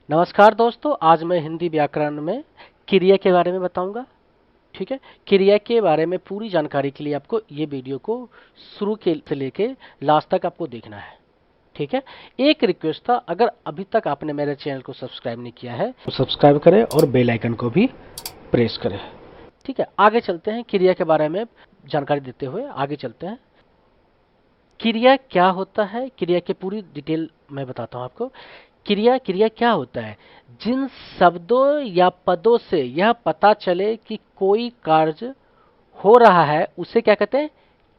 नमस्कार दोस्तों, आज मैं हिंदी व्याकरण में क्रिया के बारे में बताऊंगा। ठीक है। क्रिया के बारे में पूरी जानकारी के लिए आपको ये वीडियो को शुरू के से लेके लास्ट तक आपको देखना है। ठीक है। एक रिक्वेस्ट था, अगर अभी तक आपने मेरे चैनल को सब्सक्राइब नहीं किया है तो सब्सक्राइब करें और बेल आइकन को भी प्रेस करें। ठीक है, आगे चलते हैं। क्रिया के बारे में जानकारी देते हुए आगे चलते हैं। क्रिया क्या होता है, क्रिया की पूरी डिटेल मैं बताता हूँ आपको। क्रिया क्रिया क्या होता है? जिन शब्दों या पदों से यह पता चले कि कोई कार्य हो रहा है उसे क्या कहते हैं?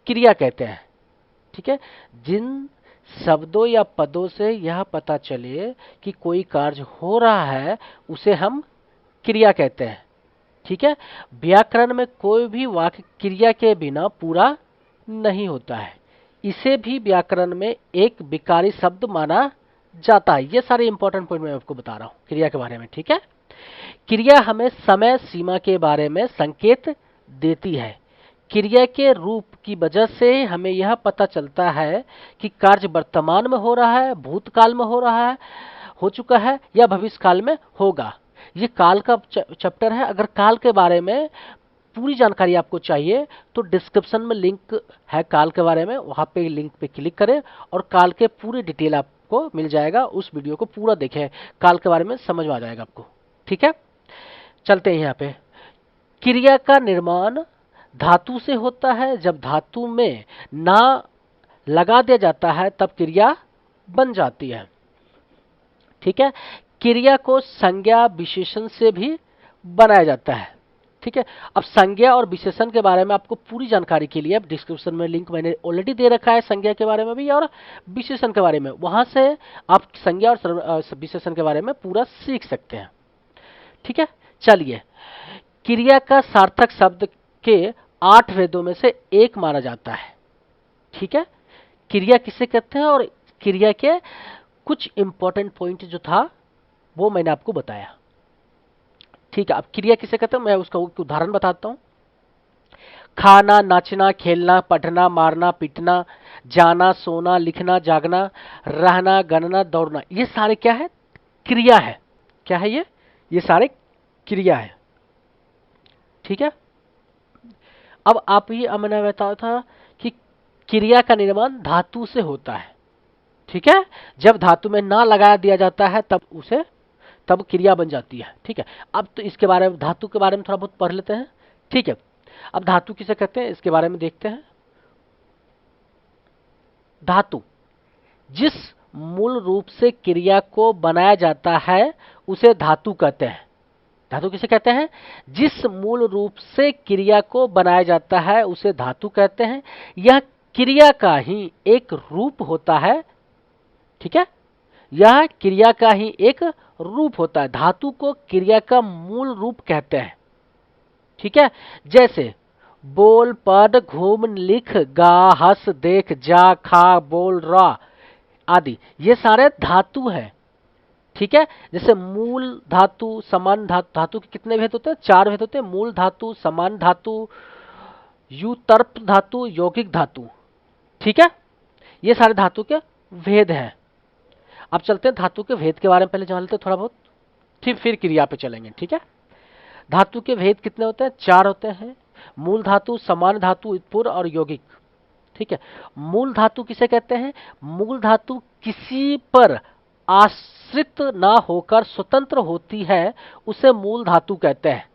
क्रिया कहते हैं। ठीक है। जिन शब्दों या पदों से यह पता चले कि कोई कार्य हो रहा है उसे हम क्रिया कहते हैं। ठीक है। व्याकरण में कोई भी वाक्य क्रिया के बिना पूरा नहीं होता है। इसे भी व्याकरण में एक विकारी शब्द माना जाता है। ये सारे इंपॉर्टेंट पॉइंट मैं आपको बता रहा हूँ क्रिया के बारे में। ठीक है। क्रिया हमें समय सीमा के बारे में संकेत देती है। क्रिया के रूप की वजह से हमें यह पता चलता है कि कार्य वर्तमान में हो रहा है, भूतकाल में हो रहा है, हो चुका है या भविष्य काल में होगा। ये काल का चैप्टर है। अगर काल के बारे में पूरी जानकारी आपको चाहिए तो डिस्क्रिप्शन में लिंक है काल के बारे में, वहां पे लिंक पे क्लिक करें और काल के पूरी डिटेल आपको मिल जाएगा। उस वीडियो को पूरा देखें, काल के बारे में समझ में आ जाएगा आपको। ठीक है। चलते हैं यहाँ पे। क्रिया का निर्माण धातु से होता है। जब धातु में ना लगा दिया जाता है तब क्रिया बन जाती है। ठीक है। क्रिया को संज्ञा विशेषण से भी बनाया जाता है। ठीक है। अब संज्ञा और विशेषण के बारे में आपको पूरी जानकारी के लिए डिस्क्रिप्शन में लिंक मैंने ऑलरेडी दे रखा है, संज्ञा के बारे में भी और विशेषण के बारे में। वहां से आप संज्ञा और विशेषण के बारे में पूरा सीख सकते हैं। ठीक है। चलिए, क्रिया का सार्थक शब्द के 8 वेदों में से एक माना जाता है। ठीक है। क्रिया किसे कहते हैं और क्रिया के कुछ इंपॉर्टेंट पॉइंट जो था वो मैंने आपको बताया। ठीक है। अब क्रिया किसे कहते हैं मैं उसका एक उदाहरण बताता हूं। खाना, नाचना, खेलना, पढ़ना, मारना, पीटना, जाना, सोना, लिखना, जागना, रहना, गणना, दौड़ना, ये सारे क्या है? क्रिया है। क्या है ये सारे क्रिया है। ठीक है। अब आप ये मैंने बताया था कि क्रिया का निर्माण धातु से होता है। ठीक है। जब धातु में ना लगा दिया जाता है तब क्रिया बन जाती है। ठीक है। अब तो इसके बारे में, धातु के बारे में थोड़ा बहुत पढ़ लेते हैं। ठीक है। अब धातु किसे कहते हैं इसके बारे में देखते हैं। धातु जिस मूल रूप से क्रिया को बनाया जाता है उसे धातु कहते हैं। धातु किसे कहते हैं? जिस मूल रूप से क्रिया को बनाया जाता है उसे धातु कहते हैं। यह क्रिया का ही एक रूप होता है। ठीक है। यह क्रिया का ही एक रूप होता है। धातु को क्रिया का मूल रूप कहते हैं। ठीक है। जैसे बोल, पढ़, घूम, लिख, गा, हंस, देख, जा, खा, बोल, रा आदि ये सारे धातु हैं। ठीक है। जैसे मूल धातु, समान धातु, धातु के कितने भेद होते हैं? 4 भेद होते हैं। मूल धातु, समान धातु, युतर्प धातु, यौगिक धातु। ठीक है। ये सारे धातु के भेद हैं। अब चलते हैं धातु के भेद के बारे में पहले जान लेते हैं थोड़ा बहुत, फिर क्रिया पे चलेंगे। ठीक है। धातु के भेद कितने होते हैं? 4 होते हैं। मूल धातु, समान धातु, उत्पूर्व और यौगिक। ठीक है। मूल धातु किसे कहते हैं? मूल धातु किसी पर आश्रित ना होकर स्वतंत्र होती है उसे मूल धातु कहते हैं।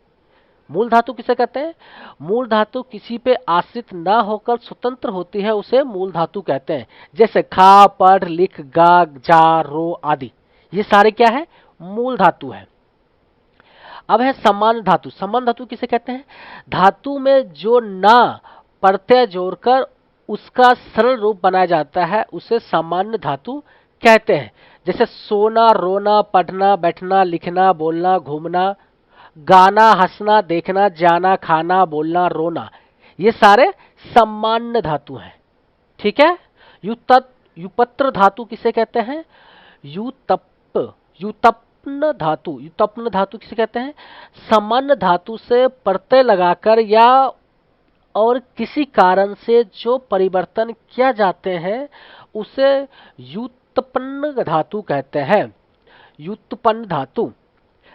मूल धातु किसे कहते हैं? मूल धातु किसी पे आश्रित ना होकर स्वतंत्र होती है उसे मूल धातु कहते हैं। जैसे खा, पढ़, लिख, गा, जा, रो आदि ये सारे क्या है? मूल धातु है। अब है समान धातु। समान धातु किसे कहते हैं? धातु में जो ना प्रत्यय जोड़कर उसका सरल रूप बनाया जाता है उसे सामान्य धातु कहते हैं। जैसे सोना, रोना, पढ़ना, बैठना, लिखना, बोलना, घूमना, गाना, हंसना, देखना, जाना, खाना, बोलना, रोना ये सारे सामान्य धातु हैं। ठीक है। युपत्र धातु किसे कहते हैं? युतप युतप्न धातु। युतप्न धातु किसे कहते हैं? सामान्य धातु से प्रत्यय लगाकर या और किसी कारण से जो परिवर्तन किया जाते हैं उसे युत्पन्न धातु कहते हैं। व्युत्पन्न धातु,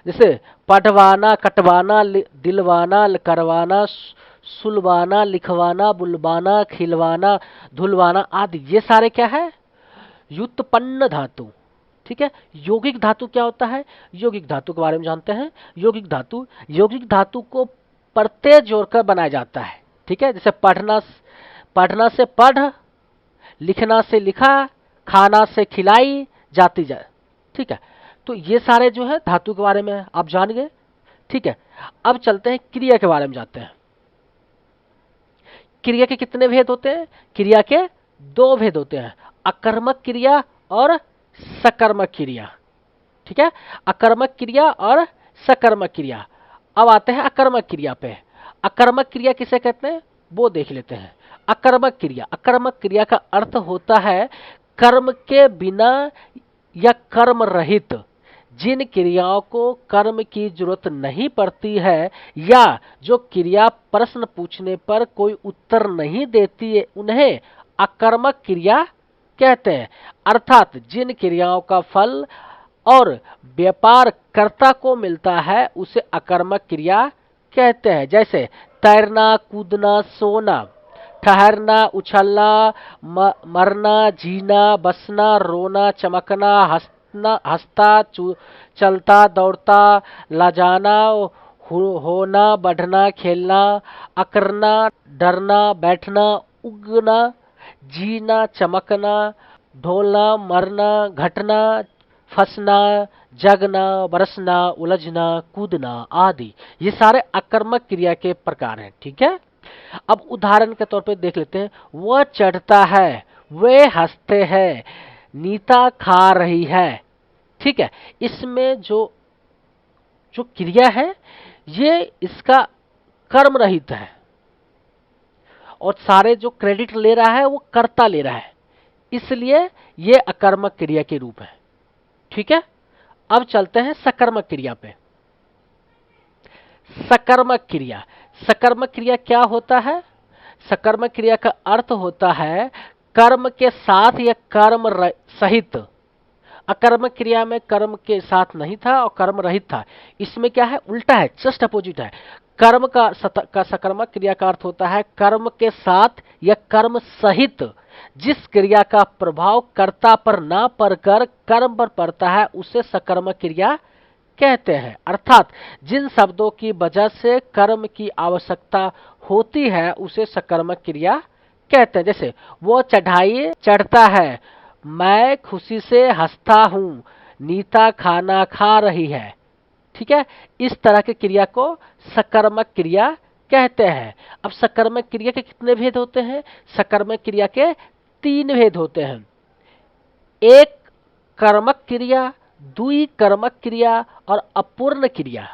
जैसे पढ़वाना, कटवाना, दिलवाना, करवाना, सुलवाना, लिखवाना, बुलवाना, खिलवाना, धुलवाना आदि, ये सारे क्या है? व्युत्पन्न धातु। ठीक है। यौगिक धातु क्या होता है? यौगिक धातु के बारे में जानते हैं। यौगिक धातु को प्रत्यय जोड़कर बनाया जाता है। ठीक है। जैसे पढ़ना से पढ़, लिखना से लिखा, खाना से खिलाई, जाती जा। ठीक है। तो ये सारे जो है धातु के बारे में आप जान गए। ठीक है। अब चलते हैं क्रिया के बारे में जानते हैं। क्रिया के कितने भेद होते हैं? क्रिया के दो भेद होते हैं, अकर्मक क्रिया और सकर्मक क्रिया। ठीक है। अकर्मक क्रिया और सकर्मक क्रिया। अब आते हैं अकर्मक क्रिया पे। अकर्मक क्रिया किसे कहते हैं वो देख लेते हैं। अकर्मक क्रिया का अर्थ होता है कर्म के बिना या कर्म रहित, जिन क्रियाओं को कर्म की जरूरत नहीं पड़ती है या जो क्रिया प्रश्न पूछने पर कोई उत्तर नहीं देती है, उन्हें अकर्मक क्रिया कहते हैं। अर्थात जिन क्रियाओं का फल और व्यापार कर्ता को मिलता है उसे अकर्मक क्रिया कहते हैं। जैसे तैरना, कूदना, सोना, ठहरना, उछलना, मरना, जीना, बसना, रोना, चमकना, हंसता, चलता, दौड़ता, लाजाना, होना, बढ़ना, खेलना, अकरना, डरना, बैठना, उगना, जीना, चमकना, ढोलना, मरना, घटना, फंसना, जगना, बरसना, उलझना, कूदना आदि, ये सारे अकर्मक क्रिया के प्रकार हैं। ठीक है। अब उदाहरण के तौर पे देख लेते हैं। वह चढ़ता है, वे हंसते हैं, नीता खा रही है। ठीक है। इसमें जो जो क्रिया है ये इसका कर्म रहित है और सारे जो क्रेडिट ले रहा है वो कर्ता ले रहा है, इसलिए ये अकर्मक क्रिया के रूप है। ठीक है। अब चलते हैं सकर्मक क्रिया पे। सकर्मक क्रिया क्या होता है? सकर्मक क्रिया का अर्थ होता है कर्म के साथ या कर्म सहित। अकर्मक क्रिया में कर्म के साथ नहीं था और कर्म रहित था। इसमें क्या है? उल्टा है, जस्ट अपोजिट है। कर्म का सकर्मक क्रिया का अर्थ होता है कर्म के साथ या कर्म सहित जिस क्रिया का प्रभाव कर्ता पर ना पड़कर कर्म पर पड़ता है उसे सकर्मक क्रिया कहते हैं। अर्थात जिन शब्दों की वजह से कर्म की आवश्यकता होती है उसे सकर्मक क्रिया कहते हैं। जैसे वो चढ़ाई चढ़ता है, मैं खुशी से हंसता हूँ, नीता खाना खा रही है। ठीक है। इस तरह की क्रिया को सकर्मक क्रिया कहते हैं। अब सकर्मक क्रिया के कितने भेद होते हैं? सकर्मक क्रिया के 3 भेद होते हैं। एक कर्मक क्रिया, दुई कर्मक क्रिया और अपूर्ण क्रिया।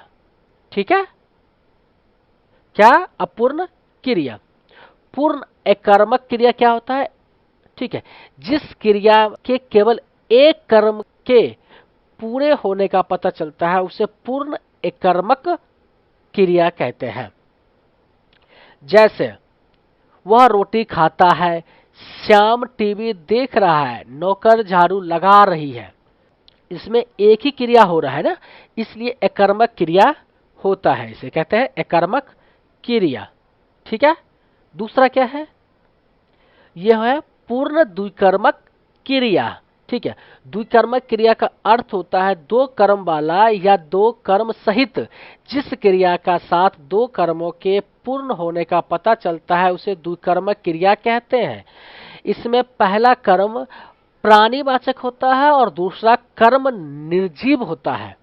ठीक है। क्या? अपूर्ण क्रिया। पूर्ण अकर्मक क्रिया क्या होता है? ठीक है। जिस क्रिया के केवल एक कर्म के पूरे होने का पता चलता है उसे पूर्ण अकर्मक क्रिया कहते हैं। जैसे वह रोटी खाता है, श्याम टीवी देख रहा है, नौकर झाड़ू लगा रही है। इसमें एक ही क्रिया हो रहा है ना, इसलिए अकर्मक क्रिया होता है, इसे कहते हैं अकर्मक क्रिया। ठीक है। दूसरा क्या है? यह है पूर्ण द्विकर्मक क्रिया। ठीक है। द्विकर्मक क्रिया का अर्थ होता है 2 कर्म वाला या 2 कर्म सहित जिस क्रिया का साथ 2 कर्मों के पूर्ण होने का पता चलता है उसे द्विकर्मक क्रिया कहते हैं। इसमें पहला कर्म प्राणीवाचक होता है और दूसरा कर्म निर्जीव होता है,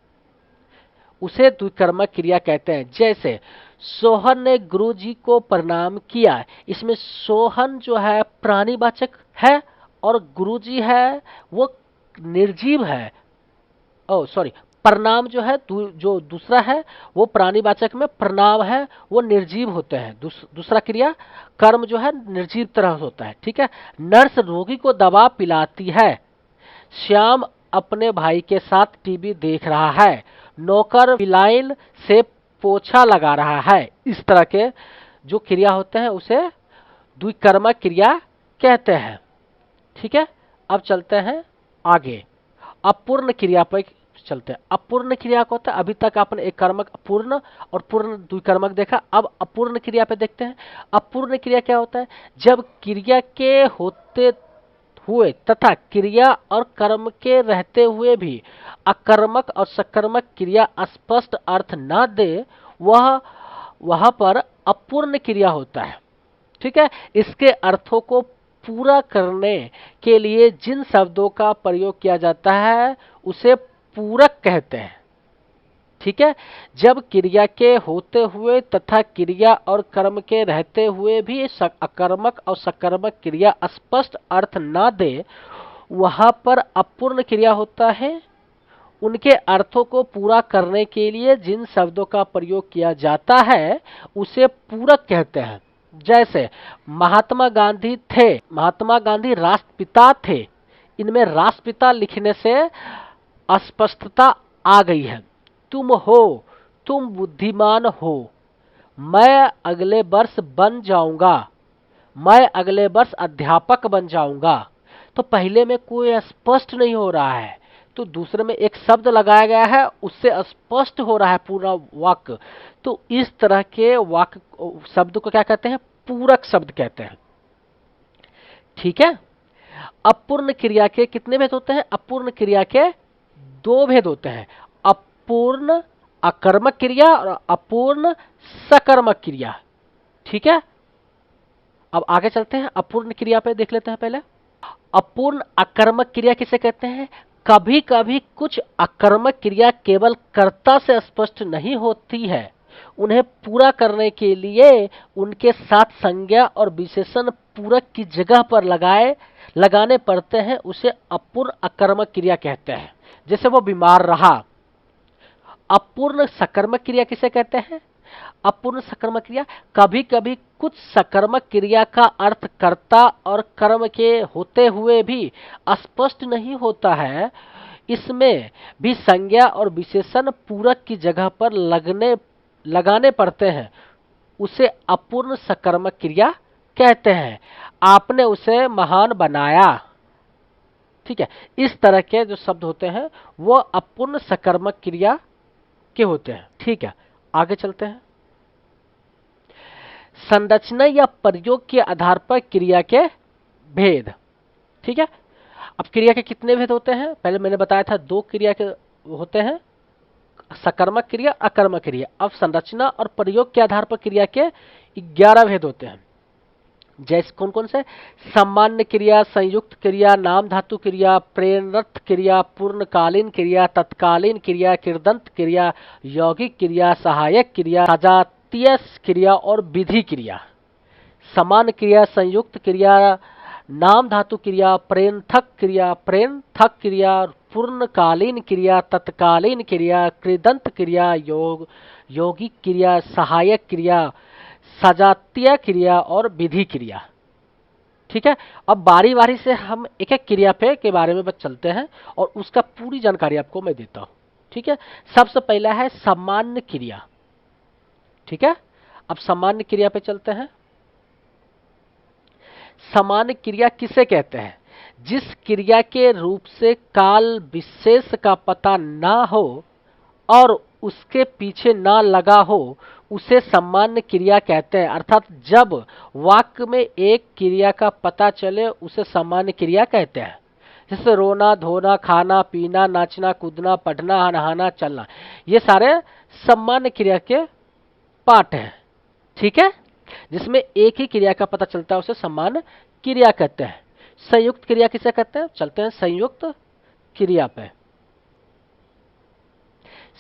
उसे द्विकर्मक क्रिया कहते हैं। जैसे सोहन ने गुरुजी को प्रणाम किया। इसमें सोहन जो है प्राणीवाचक है और गुरुजी है वो निर्जीव है। सॉरी, प्रणाम जो है जो दूसरा है वो प्राणीवाचक में प्रणाम है वो निर्जीव होते हैं। दूसरा क्रिया कर्म जो है निर्जीव तरह होता है। ठीक है। नर्स रोगी को दवा पिलाती है, श्याम अपने भाई के साथ टीवी देख रहा है, नौकर विलाइन से पोछा लगा रहा है। इस तरह के जो क्रिया होते हैं उसे द्विकर्मक क्रिया कहते हैं। ठीक है। अब चलते हैं आगे, अपूर्ण क्रिया पर चलते हैं। अपूर्ण क्रिया का होता है, अभी तक आपने एक कर्मक पूर्ण और पूर्ण द्विकर्मक देखा, अब अपूर्ण क्रिया पे देखते हैं। अपूर्ण क्रिया क्या होता है? जब क्रिया के होते हुए तथा क्रिया और कर्म के रहते हुए भी अकर्मक और सकर्मक क्रिया स्पष्ट अर्थ न दे, वह वहां पर अपूर्ण क्रिया होता है। ठीक है, इसके अर्थों को पूरा करने के लिए जिन शब्दों का प्रयोग किया जाता है उसे पूरक कहते हैं। ठीक है, जब क्रिया के होते हुए तथा क्रिया और कर्म के रहते हुए भी अकर्मक और सकर्मक क्रिया स्पष्ट अर्थ न दे, वहां पर अपूर्ण क्रिया होता है। उनके अर्थों को पूरा करने के लिए जिन शब्दों का प्रयोग किया जाता है उसे पूरक कहते हैं। जैसे महात्मा गांधी थे, महात्मा गांधी राष्ट्रपिता थे, इनमें राष्ट्रपिता लिखने से अस्पष्टता आ गई है। तुम हो, तुम बुद्धिमान हो, मैं अगले वर्ष बन जाऊंगा, मैं अगले वर्ष अध्यापक बन जाऊंगा। तो पहले में कोई स्पष्ट नहीं हो रहा है, तो दूसरे में एक शब्द लगाया गया है, उससे स्पष्ट हो रहा है पूरा वाक्य। तो इस तरह के वाक्य शब्द को क्या कहते हैं? पूरक शब्द कहते हैं। ठीक है, अपूर्ण क्रिया के कितने भेद होते हैं? अपूर्ण क्रिया के दो भेद होते हैं, अपूर्ण अकर्मक क्रिया और अपूर्ण सकर्मक क्रिया। ठीक है, अब आगे चलते हैं, अपूर्ण क्रिया पे देख लेते हैं। पहले अपूर्ण अकर्मक क्रिया किसे कहते हैं? कभी कभी कुछ अकर्मक क्रिया केवल कर्ता से स्पष्ट नहीं होती है, उन्हें पूरा करने के लिए उनके साथ संज्ञा और विशेषण पूरक की जगह पर लगाने पड़ते हैं, उसे अपूर्ण अकर्मक क्रिया कहते हैं। जैसे वो बीमार रहा। अपूर्ण सकर्मक क्रिया किसे कहते हैं? अपूर्ण सकर्मक क्रिया, कभी कभी कुछ सकर्मक क्रिया का अर्थ कर्ता और कर्म के होते हुए भी स्पष्ट नहीं होता है, इसमें भी संज्ञा और विशेषण पूरक की जगह पर लगाने पड़ते हैं, उसे अपूर्ण सकर्मक क्रिया कहते हैं। आपने उसे महान बनाया। ठीक है, इस तरह के जो शब्द होते हैं वो अपूर्ण सकर्मक क्रिया के होते हैं। ठीक है, आगे चलते हैं। संरचना या प्रयोग के आधार पर क्रिया के भेद। ठीक है, अब क्रिया के कितने भेद होते हैं? पहले मैंने बताया था दो क्रिया के होते हैं, सकर्मक क्रिया, अकर्मक क्रिया। अब संरचना और प्रयोग के आधार पर क्रिया के 11 भेद होते हैं। जैसे कौन कौन से? सामान्य क्रिया, संयुक्त क्रिया, नाम धातु क्रिया, प्रेरक क्रिया, पूर्णकालीन क्रिया, तत्कालीन क्रिया, कृदंत क्रिया, यौगिक क्रिया, सहायक क्रिया, सजातीय क्रिया और विधि क्रिया। समान क्रिया, संयुक्त क्रिया, नाम धातु क्रिया, प्रेरक क्रिया, पूर्णकालीन क्रिया, तत्कालीन क्रिया, कृदंत क्रिया, यौगिक क्रिया, सहायक क्रिया, सजातीय क्रिया और विधि क्रिया। ठीक है, अब बारी बारी से हम एक एक क्रिया पे के बारे में बस चलते हैं और उसका पूरी जानकारी आपको मैं देता हूं। ठीक है, सबसे पहला है सामान्य क्रिया। ठीक है, अब सामान्य क्रिया पे चलते हैं। सामान्य क्रिया किसे कहते हैं? जिस क्रिया के रूप से काल विशेष का पता ना हो और उसके पीछे ना लगा हो, उसे सामान्य क्रिया कहते हैं। अर्थात जब वाक्य में एक क्रिया का पता चले उसे सामान्य क्रिया कहते हैं। जैसे रोना, धोना, खाना, पीना, नाचना, कूदना, पढ़ना, नहाना, चलना, ये सारे सामान्य क्रिया के पार्ट हैं। ठीक है, जिसमें एक ही क्रिया का पता चलता है उसे सामान्य क्रिया कहते हैं। संयुक्त क्रिया किसे कहते हैं? चलते हैं संयुक्त क्रिया पे।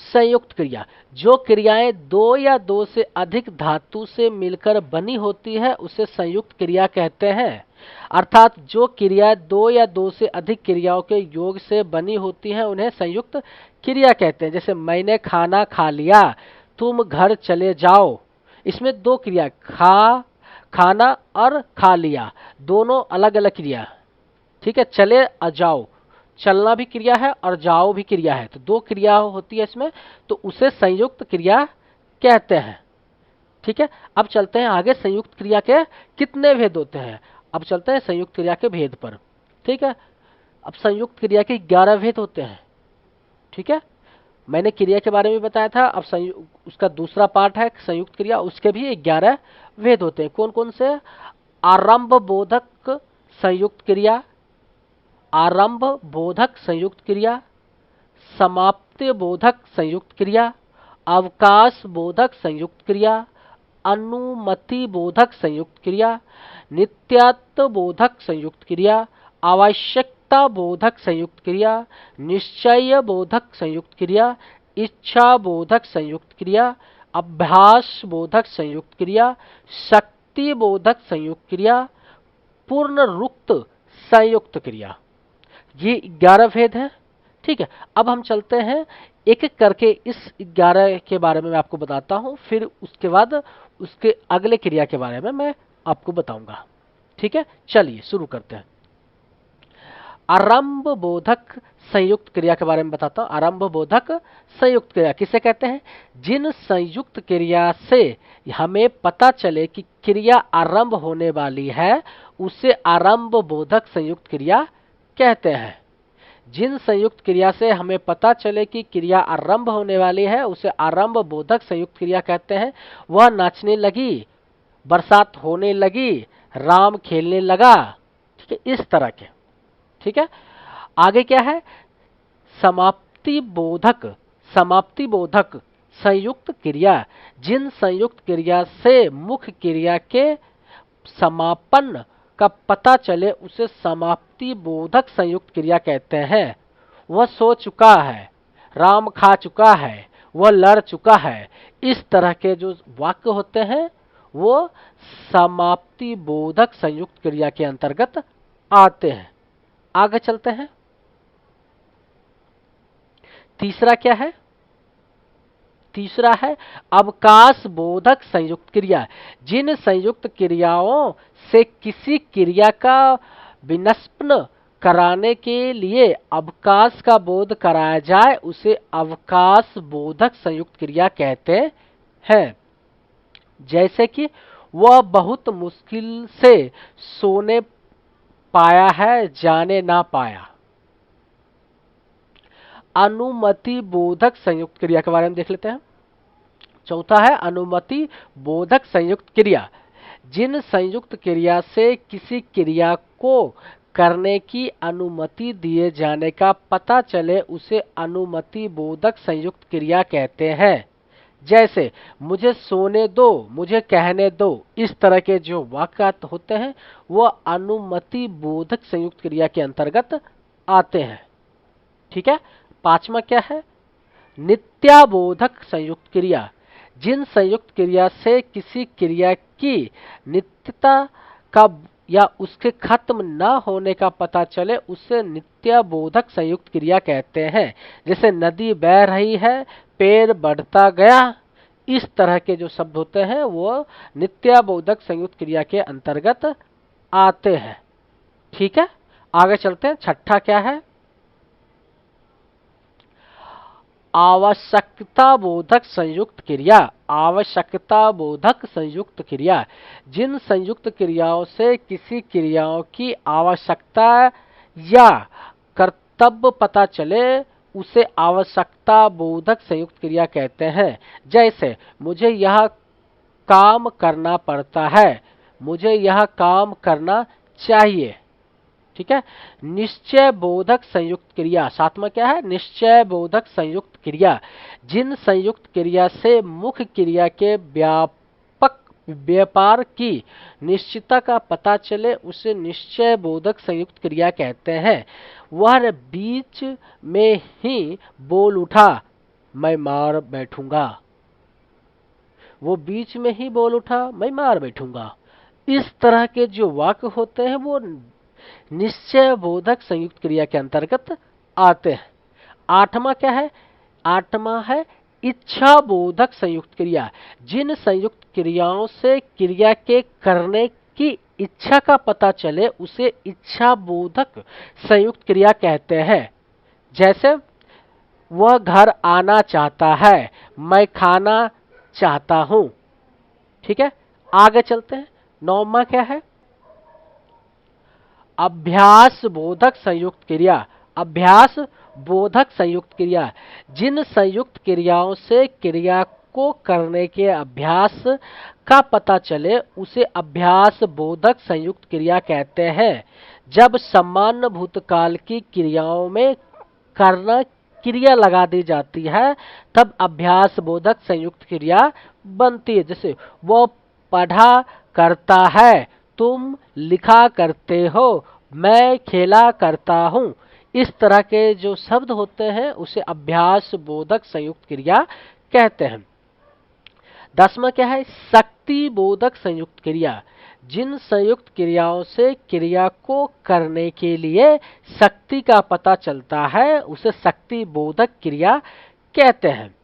संयुक्त क्रिया, जो क्रियाएं दो या दो से अधिक धातु से मिलकर बनी होती है उसे संयुक्त क्रिया कहते हैं। अर्थात जो क्रिया दो या दो से अधिक क्रियाओं के योग से बनी होती हैं उन्हें संयुक्त क्रिया कहते हैं। जैसे मैंने खाना खा लिया, तुम घर चले जाओ, इसमें दो क्रिया, खाना और खा लिया, दोनों अलग अलग क्रिया। ठीक है, चले और जाओ, चलना भी क्रिया है और जाओ भी क्रिया है, तो दो क्रिया होती है इसमें, तो उसे संयुक्त क्रिया कहते हैं। ठीक है, अब चलते हैं आगे। संयुक्त क्रिया के कितने भेद होते हैं? अब चलते हैं संयुक्त क्रिया के भेद पर। ठीक है, अब संयुक्त क्रिया के 11 भेद होते हैं। ठीक है, मैंने क्रिया के बारे में बताया था। अब उसका दूसरा पार्ट है संयुक्त क्रिया, उसके भी 11 भेद होते हैं। कौन कौन से? आरंभ बोधक संयुक्त क्रिया, आरंभ बोधक संयुक्त क्रिया, समाप्ति बोधक संयुक्त क्रिया, अवकाश बोधक संयुक्त क्रिया, अनुमति बोधक संयुक्त क्रिया, नित्यत्व बोधक संयुक्त क्रिया, आवश्यकता बोधक संयुक्त क्रिया, निश्चय बोधक संयुक्त क्रिया, इच्छा बोधक संयुक्त क्रिया, अभ्यास बोधक संयुक्त क्रिया, शक्ति बोधक संयुक्त क्रिया, पूर्णरुक्त संयुक्त क्रिया। ये 11 भेद हैं। ठीक है, अब हम चलते हैं एक एक करके इस 11 के बारे में मैं आपको बताता हूं, फिर उसके बाद उसके अगले क्रिया के बारे में मैं आपको बताऊंगा। ठीक है, चलिए शुरू करते हैं। आरंभ बोधक संयुक्त क्रिया के बारे में बताता हूं। आरंभ बोधक संयुक्त क्रिया किसे कहते हैं? जिन संयुक्त क्रिया से हमें पता चले कि क्रिया आरंभ होने वाली है, उसे आरंभ बोधक संयुक्त क्रिया कहते हैं। जिन संयुक्त क्रिया से हमें पता चले कि क्रिया आरंभ होने वाली है, उसे आरंभ बोधक संयुक्त क्रिया कहते हैं। वह नाचने लगी, बरसात होने लगी, राम खेलने लगा। ठीक है, इस तरह के। ठीक है, आगे क्या है? समाप्ति बोधक, समाप्ति बोधक संयुक्त क्रिया। जिन संयुक्त क्रिया से मुख्य क्रिया के समापन का पता चले, उसे समाप्ति बोधक संयुक्त क्रिया कहते हैं। वह सो चुका है, राम खा चुका है, वह लड़ चुका है। इस तरह के जो वाक्य होते हैं वो समाप्ति बोधक संयुक्त क्रिया के अंतर्गत आते हैं। आगे चलते हैं। तीसरा क्या है? तीसरा है अवकाश बोधक संयुक्त क्रिया। जिन संयुक्त क्रियाओं से किसी क्रिया का विनष्पन कराने के लिए अवकाश का बोध कराया जाए, उसे अवकाश बोधक संयुक्त क्रिया कहते हैं। जैसे कि वह बहुत मुश्किल से सोने पाया है, जाने ना पाया। अनुमति बोधक संयुक्त क्रिया के बारे में देख लेते हैं। चौथा है अनुमति बोधक संयुक्त क्रिया। जिन संयुक्त क्रिया से किसी क्रिया को करने की अनुमति दिए जाने का पता चले, उसे अनुमति बोधक संयुक्त क्रिया कहते हैं। जैसे मुझे सोने दो, मुझे कहने दो। इस तरह के जो वाक्य होते हैं वो अनुमति बोधक संयुक्त क्रिया के अंतर्गत आते हैं। ठीक है, पांचवा क्या है? नित्याबोधक संयुक्त क्रिया। जिन संयुक्त क्रिया से किसी क्रिया की नित्यता का या उसके खत्म न होने का पता चले, उसे नित्याबोधक संयुक्त क्रिया कहते हैं। जैसे नदी बह रही है, पेड़ बढ़ता गया। इस तरह के जो शब्द होते हैं वो नित्याबोधक संयुक्त क्रिया के अंतर्गत आते हैं। ठीक है, आगे चलते हैं। छठा क्या है? आवश्यकता बोधक संयुक्त क्रिया। आवश्यकता बोधक संयुक्त क्रिया। जिन संयुक्त क्रियाओं से किसी क्रियाओं की आवश्यकता या कर्तव्य पता चले, उसे आवश्यकता बोधक संयुक्त क्रिया कहते हैं। जैसे मुझे यह काम करना पड़ता है, मुझे यह काम करना चाहिए। ठीक है, निश्चय बोधक संयुक्त क्रिया। सातवां क्या है? निश्चय बोधक संयुक्त क्रिया। जिन संयुक्त क्रिया से मुख्य क्रिया के व्यापक व्यापार की निश्चितता का पता चले, उसे निश्चय बोधक संयुक्त क्रिया कहते हैं। वह बीच में ही बोल उठा, मैं मार बैठूंगा। वो बीच में ही बोल उठा, मैं मार बैठूंगा। इस तरह के जो वाक्य होते हैं वो निश्चय बोधक संयुक्त क्रिया के अंतर्गत आते हैं। आठवां क्या है? आठवां है इच्छा बोधक संयुक्त क्रिया। जिन संयुक्त क्रियाओं से क्रिया के करने की इच्छा का पता चले, उसे इच्छा बोधक संयुक्त क्रिया कहते हैं। जैसे वह घर आना चाहता है, मैं खाना चाहता हूं। ठीक है, आगे चलते हैं। नौवां क्या है? अभ्यास बोधक संयुक्त क्रिया। अभ्यास बोधक संयुक्त क्रिया, जिन संयुक्त क्रियाओं से क्रिया को करने के अभ्यास का पता चले उसे अभ्यास बोधक संयुक्त क्रिया कहते हैं। जब सामान्य भूतकाल की क्रियाओं में करना क्रिया लगा दी जाती है तब अभ्यास बोधक संयुक्त क्रिया बनती है। जैसे वो पढ़ा करता है, तुम लिखा करते हो, मैं खेला करता हूँ। इस तरह के जो शब्द होते हैं उसे अभ्यास बोधक संयुक्त क्रिया कहते हैं। 10वां क्या है? शक्ति बोधक संयुक्त क्रिया, जिन संयुक्त क्रियाओं से क्रिया को करने के लिए शक्ति का पता चलता है उसे शक्ति बोधक क्रिया कहते हैं।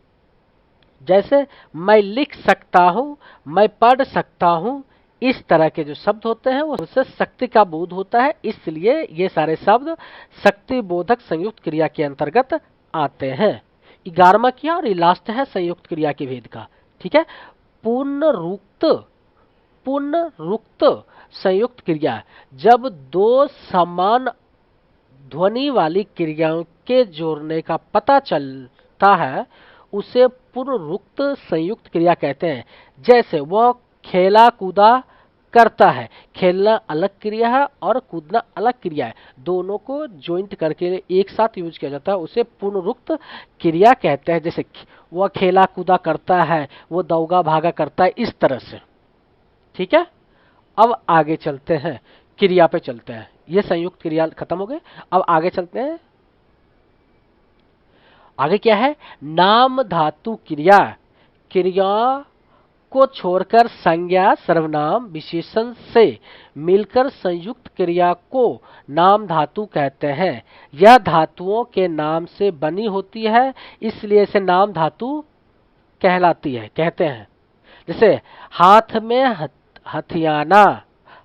जैसे मैं लिख सकता हूँ, मैं पढ़ सकता हूँ, इस तरह के जो शब्द होते हैं वो उससे शक्ति का बोध होता है, इसलिए ये सारे शब्द शक्ति बोधक संयुक्त क्रिया के अंतर्गत आते हैं। 11वां क्या और ये लास्ट है संयुक्त क्रिया के भेद का, ठीक है। पुनरुक्त संयुक्त क्रिया, जब दो समान ध्वनि वाली क्रियाओं के जोड़ने का पता चलता है उसे पुनरुक्त संयुक्त क्रिया कहते हैं। जैसे वह खेला कूदा करता है, खेलना अलग क्रिया है और कूदना अलग क्रिया है, दोनों को ज्वाइंट करके एक साथ यूज किया जाता है, उसे पुनरुक्त क्रिया कहते हैं। जैसे वह खेला कूदा करता है, वो दौगा भागा करता है, इस तरह से, ठीक है। अब आगे चलते हैं, क्रिया पे चलते हैं। ये संयुक्त क्रिया खत्म हो गए, अब आगे चलते हैं। आगे क्या है? नाम धातु क्रिया, क्रिया को छोड़कर संज्ञा सर्वनाम विशेषण से मिलकर संयुक्त क्रिया को नाम धातु कहते हैं। यह धातुओं के नाम से बनी होती है, इसलिए इसे नाम धातु कहलाती है, कहते हैं। जैसे हाथ में हथियाना,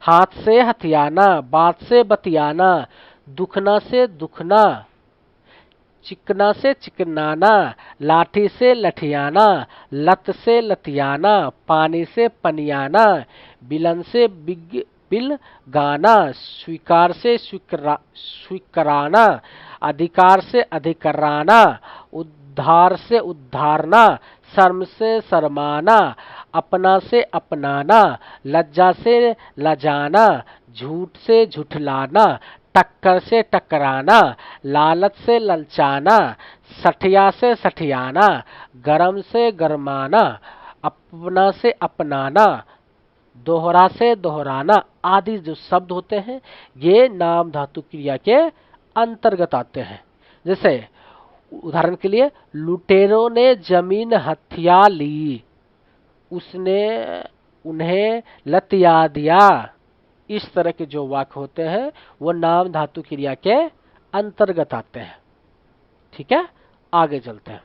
हाथ से हथियाना, बात से बतियाना, दुखना से दुखना, चिकना से चिकनाना, लाठी से लठियाना, लत से लतियाना, पानी से पनियाना, बिलन से बिल गाना, स्वीकार से स्वीकाराना, अधिकार से अधिकाराना, उद्धार से उद्धारना, शर्म से शर्माना, अपना से अपनाना, लज्जा से लजाना, झूठ से झुठलाना, टक्कर से टकराना, लालच से ललचाना, सठिया से सठियाना, गरम से गरमाना, अपना से अपनाना, दोहरा से दोहराना आदि जो शब्द होते हैं ये नाम धातु क्रिया के अंतर्गत आते हैं। जैसे उदाहरण के लिए, लुटेरों ने जमीन हथिया ली, उसने उन्हें लतिया दिया। इस तरह के जो वाक्य होते हैं वो नाम धातु क्रिया के अंतर्गत आते हैं, ठीक है। आगे चलते हैं।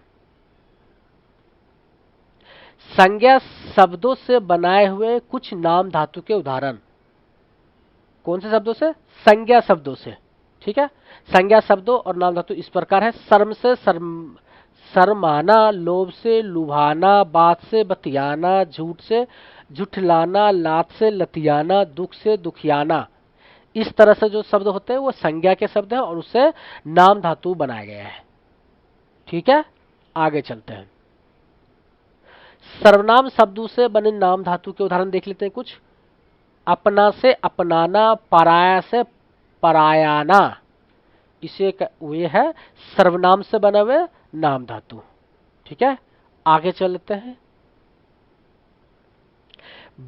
संज्ञा शब्दों से बनाए हुए कुछ नाम धातु के उदाहरण। कौन से शब्दों से? संज्ञा शब्दों से, ठीक है। संज्ञा शब्दों और नाम धातु इस प्रकार है। शर्म से शर्माना, लोभ से लुभाना, बात से बतियाना, झूठ से झुठलाना, लात से लतियाना, दुख से दुखियाना। इस तरह से जो शब्द होते हैं वो संज्ञा के शब्द हैं और उससे नाम धातु बनाया गया है, ठीक है। आगे चलते हैं। सर्वनाम शब्दों से बने नाम धातु के उदाहरण देख लेते हैं कुछ। अपना से अपनाना, पराया से परायाना, इसे वे है सर्वनाम से बने हुए नाम धातु, ठीक है। आगे चलते हैं।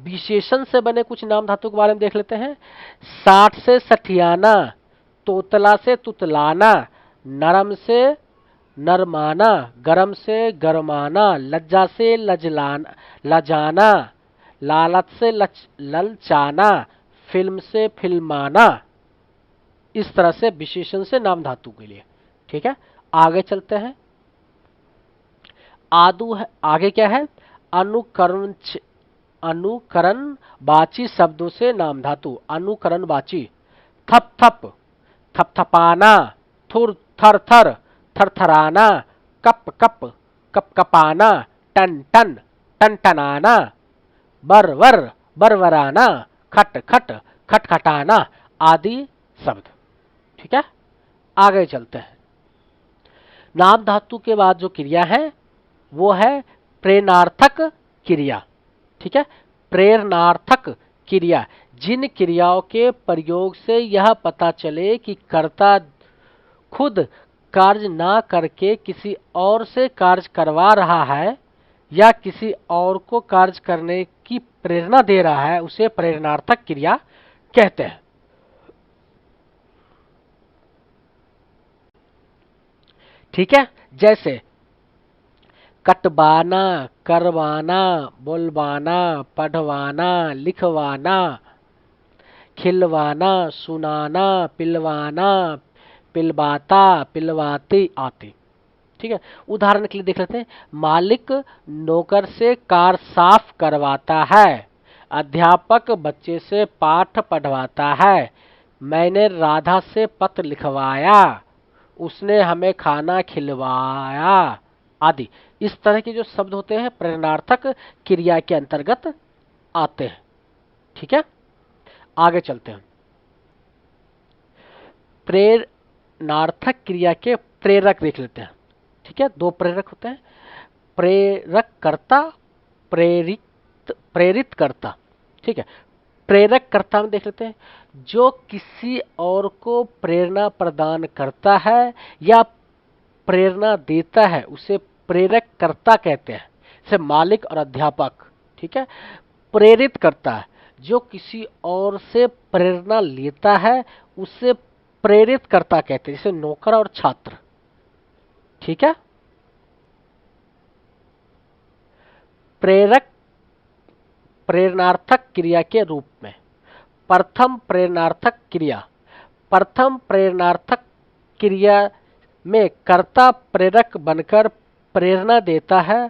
विशेषण से बने कुछ नाम धातु के बारे में देख लेते हैं। साठ से सठियाना, तोतला से तुतलाना, नरम से नरमाना, गरम से गरमाना, लज्जा से लजाना, लालच से ललचाना, फिल्म से फिल्माना। इस तरह से विशेषण से नाम धातु के लिए, ठीक है। आगे चलते हैं। आगे क्या है? अनुकरणवाची शब्दों से नाम धातु। अनुकरणवाची, थप थप, थपथपाना, थुर थर थर, थरथराना, कप कप, कपकपाना, टन टन, टनटनाना, बर वर, बरवराना, खट खट, खटखटाना आदि शब्द, ठीक है। आगे चलते हैं। नाम धातु के बाद जो क्रिया है वो है प्रेरणार्थक क्रिया। ठीक है, प्रेरणार्थक क्रिया, जिन क्रियाओं के प्रयोग से यह पता चले कि कर्ता खुद कार्य ना करके किसी और से कार्य करवा रहा है या किसी और को कार्य करने की प्रेरणा दे रहा है, उसे प्रेरणार्थक क्रिया कहते हैं। ठीक है, जैसे कटवाना, करवाना, बोलवाना, पढ़वाना, लिखवाना, खिलवाना, सुनाना, पिलवाना, पिलवाता, पिलवाती आदि। ठीक है, उदाहरण के लिए देख लेते हैं। मालिक नौकर से कार साफ करवाता है, अध्यापक बच्चे से पाठ पढ़वाता है, मैंने राधा से पत्र लिखवाया, उसने हमें खाना खिलवाया आदि। इस तरह के जो शब्द होते हैं प्रेरणार्थक क्रिया के अंतर्गत आते हैं। ठीक है, आगे चलते हैं। प्रेरणार्थक क्रिया के प्रेरक देख लेते हैं। ठीक है, दो प्रेरक होते हैं, प्रेरक कर्ता, प्रेरित कर्ता। ठीक है, प्रेरक कर्ता में देख लेते हैं, जो किसी और को प्रेरणा प्रदान करता है या प्रेरणा देता है उसे प्रेरक कर्ता कहते हैं, जैसे मालिक और अध्यापक। ठीक है, प्रेरित करता है, जो किसी और से प्रेरणा लेता है उसे प्रेरित कर्ता कहते हैं, जैसे नौकर और छात्र। ठीक है, प्रेरक प्रेरणार्थक क्रिया के रूप में प्रथम प्रेरणार्थक क्रिया। प्रथम प्रेरणार्थक क्रिया में कर्ता प्रेरक बनकर प्रेरणा देता है,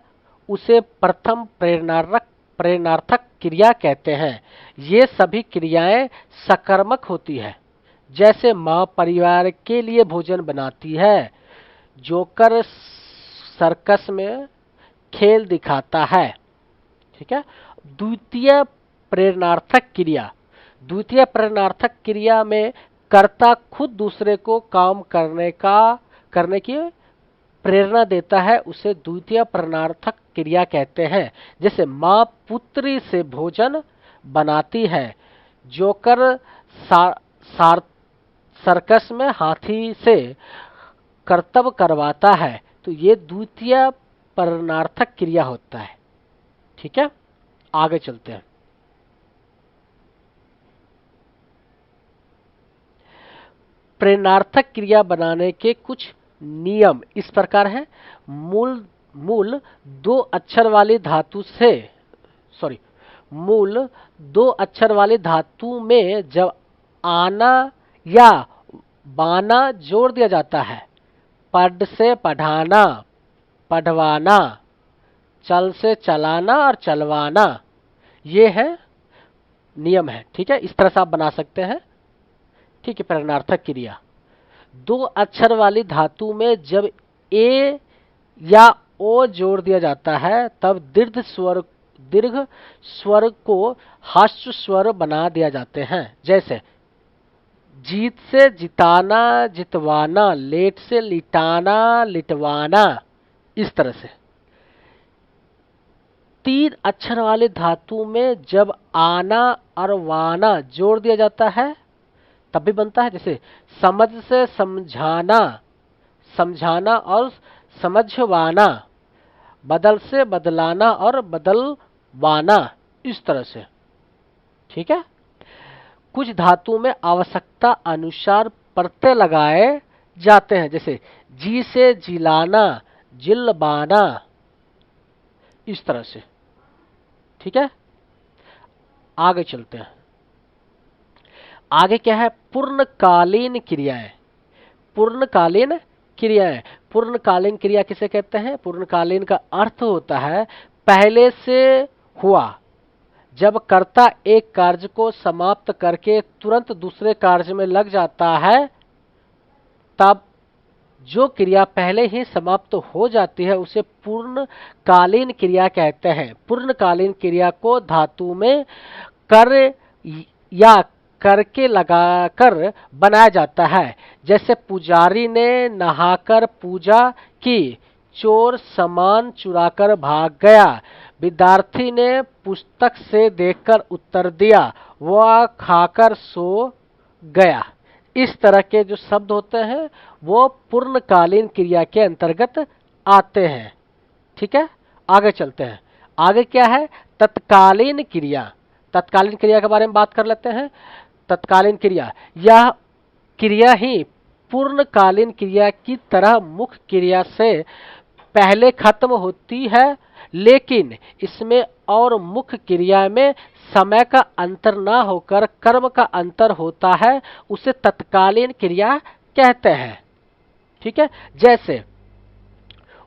उसे प्रथम प्रेरणार्थक क्रिया कहते हैं। ये सभी क्रियाएं सकर्मक होती है, जैसे माँ परिवार के लिए भोजन बनाती है, जोकर सर्कस में खेल दिखाता है। ठीक है, द्वितीय प्रेरणार्थक क्रिया। द्वितीय प्रेरणार्थक क्रिया में कर्ता खुद दूसरे को काम करने की प्रेरणा देता है, उसे द्वितीय प्रेरणार्थक क्रिया कहते हैं। जैसे माँ पुत्री से भोजन बनाती है, जोकर सर्कस में हाथी से कर्तव्य करवाता है, तो ये द्वितीय प्रेरणार्थक क्रिया होता है। ठीक है, आगे चलते हैं। प्रेरणार्थक क्रिया बनाने के कुछ नियम इस प्रकार है। मूल दो अक्षर वाली धातु में जब आना या बाना जोड़ दिया जाता है, पढ़ से पढ़ाना, पढ़वाना, चल से चलाना और चलवाना, ये है नियम है। ठीक है, इस तरह से आप बना सकते हैं। ठीक है, प्रेरणार्थक क्रिया दो अक्षर वाली धातु में जब ए या ओ जोड़ दिया जाता है तब दीर्घ स्वर को ह्रस्व स्वर बना दिया जाते हैं, जैसे जीत से जिताना, जितवाना, लेट से लिटाना, लिटवाना। इस तरह से तीन अक्षर वाले धातु में जब आना और वाना जोड़ दिया जाता है तब भी बनता है, जैसे समझ से समझाना, समझाना और समझवाना, बदल से बदलाना और बदलवाना। इस तरह से। ठीक है, कुछ धातु में आवश्यकता अनुसार प्रत्यय लगाए जाते हैं, जैसे जी से जिलाना, जिलबाना। इस तरह से। ठीक है, आगे चलते हैं। आगे क्या है, पूर्णकालीन क्रियाएं। पूर्णकालीन क्रियाएं, पूर्णकालीन क्रिया किसे कहते हैं? पूर्णकालीन का अर्थ होता है पहले से हुआ, जब कर्ता एक कार्य को समाप्त करके तुरंत दूसरे कार्य में लग जाता है तब जो क्रिया पहले ही समाप्त हो जाती है उसे पूर्णकालीन क्रिया कहते हैं। पूर्णकालीन क्रिया को धातु में कर या करके लगाकर बनाया जाता है, जैसे पुजारी ने नहाकर पूजा कि चोर सामान चुराकर भाग गया। विद्यार्थी ने पुस्तक से देखकर उत्तर दिया, वह खाकर सो गया। इस तरह के जो शब्द होते हैं वो पूर्णकालीन क्रिया के अंतर्गत आते हैं। ठीक है, आगे चलते हैं। आगे क्या है? तत्कालीन क्रिया। तत्कालीन क्रिया के बारे में बात कर लेते हैं। तत्कालीन क्रिया, यह क्रिया ही पूर्णकालीन क्रिया की तरह मुख्य क्रिया से पहले खत्म होती है, लेकिन इसमें और मुख्य क्रिया में समय का अंतर ना होकर कर्म का अंतर होता है, उसे तत्कालीन क्रिया कहते हैं। ठीक है, जैसे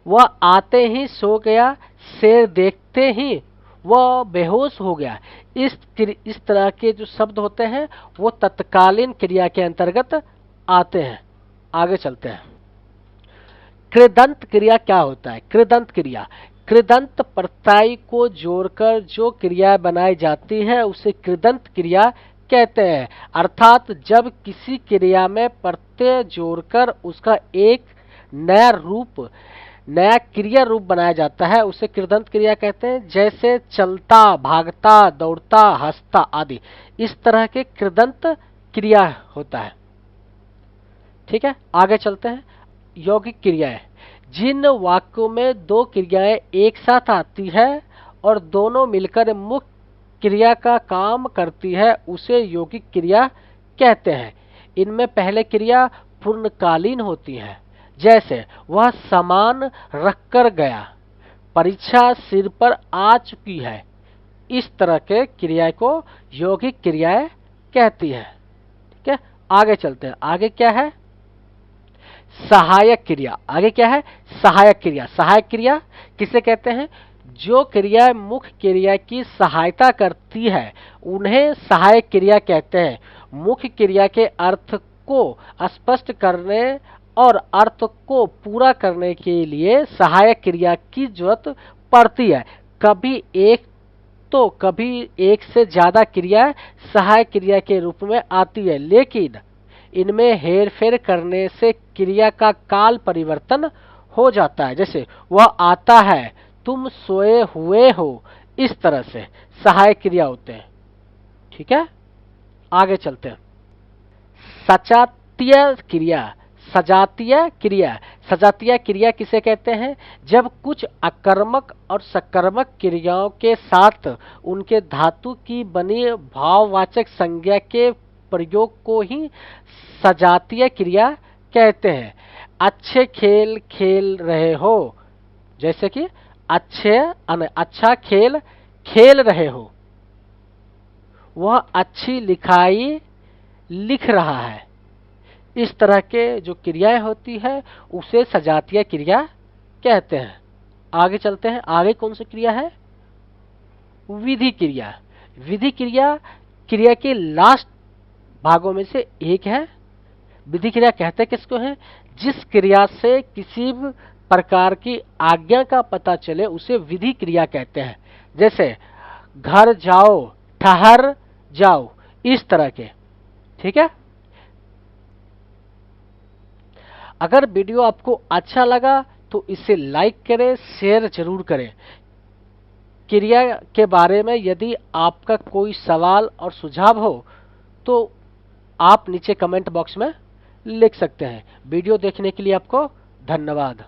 वह आते ही सो गया, शेर देखते ही वह बेहोश हो गया। इस तरह के जो शब्द होते हैं वो तत्कालीन क्रिया के अंतर्गत आते हैं। आगे चलते हैं। कृदंत क्रिया क्या होता है? कृदंत क्रिया, कृदंत प्रत्यय को जोड़कर जो क्रिया बनाई जाती है उसे कृदंत क्रिया कहते हैं। अर्थात जब किसी क्रिया में प्रत्यय जोड़कर उसका एक नया क्रिया रूप बनाया जाता है उसे कृदंत क्रिया कहते हैं। जैसे चलता, भागता, दौड़ता, हंसता आदि, इस तरह के कृदंत क्रिया होता है। ठीक है, आगे चलते हैं। यौगिक क्रियाएं, जिन वाक्यों में दो क्रियाएं एक साथ आती है और दोनों मिलकर मुख्य क्रिया का काम करती है उसे यौगिक क्रिया कहते हैं। इनमें पहले क्रिया पूर्णकालीन होती है, जैसे वह सामान रखकर गया, परीक्षा सिर पर आ चुकी है। इस तरह के क्रिया को यौगिक क्रियाएं कहती है। ठीक है, आगे चलते हैं। आगे क्या है? सहायक क्रिया। आगे क्या है? सहायक क्रिया। सहायक क्रिया किसे कहते हैं? जो क्रिया मुख्य क्रिया की सहायता करती है उन्हें सहायक क्रिया कहते हैं। मुख्य क्रिया के अर्थ को स्पष्ट करने और अर्थ को पूरा करने के लिए सहायक क्रिया की जरूरत पड़ती है। कभी एक तो कभी एक से ज्यादा क्रिया सहायक क्रिया के रूप में आती है, लेकिन इनमें हेरफेर करने से क्रिया का काल परिवर्तन हो जाता है। जैसे वह आता है, तुम सोए हुए हो, इस तरह से सहायक क्रिया होते हैं। ठीक है, आगे चलते हैं। सजातीय क्रिया। सजातीय क्रिया, सजातीय क्रिया किसे कहते हैं? जब कुछ अकर्मक और सकर्मक क्रियाओं के साथ उनके धातु की बनी भाववाचक संज्ञा के प्रयोग को ही सजातीय क्रिया कहते हैं। अच्छे खेल खेल रहे हो, जैसे कि अच्छा खेल खेल रहे हो, वह अच्छी लिखाई लिख रहा है। इस तरह के जो क्रियाएं होती है उसे सजातीय क्रिया कहते हैं। आगे चलते हैं। आगे कौन सी क्रिया है? विधि क्रिया। विधि क्रिया क्रिया के लास्ट भागों में से एक है। विधि क्रिया कहते किसको है? जिस क्रिया से किसी भी प्रकार की आज्ञा का पता चले उसे विधि क्रिया कहते हैं। जैसे घर जाओ, ठहर जाओ, इस तरह के। ठीक है, अगर वीडियो आपको अच्छा लगा तो इसे लाइक करें, शेयर जरूर करें। क्रिया के बारे में यदि आपका कोई सवाल और सुझाव हो तो आप नीचे कमेंट बॉक्स में लिख सकते हैं। वीडियो देखने के लिए आपको धन्यवाद।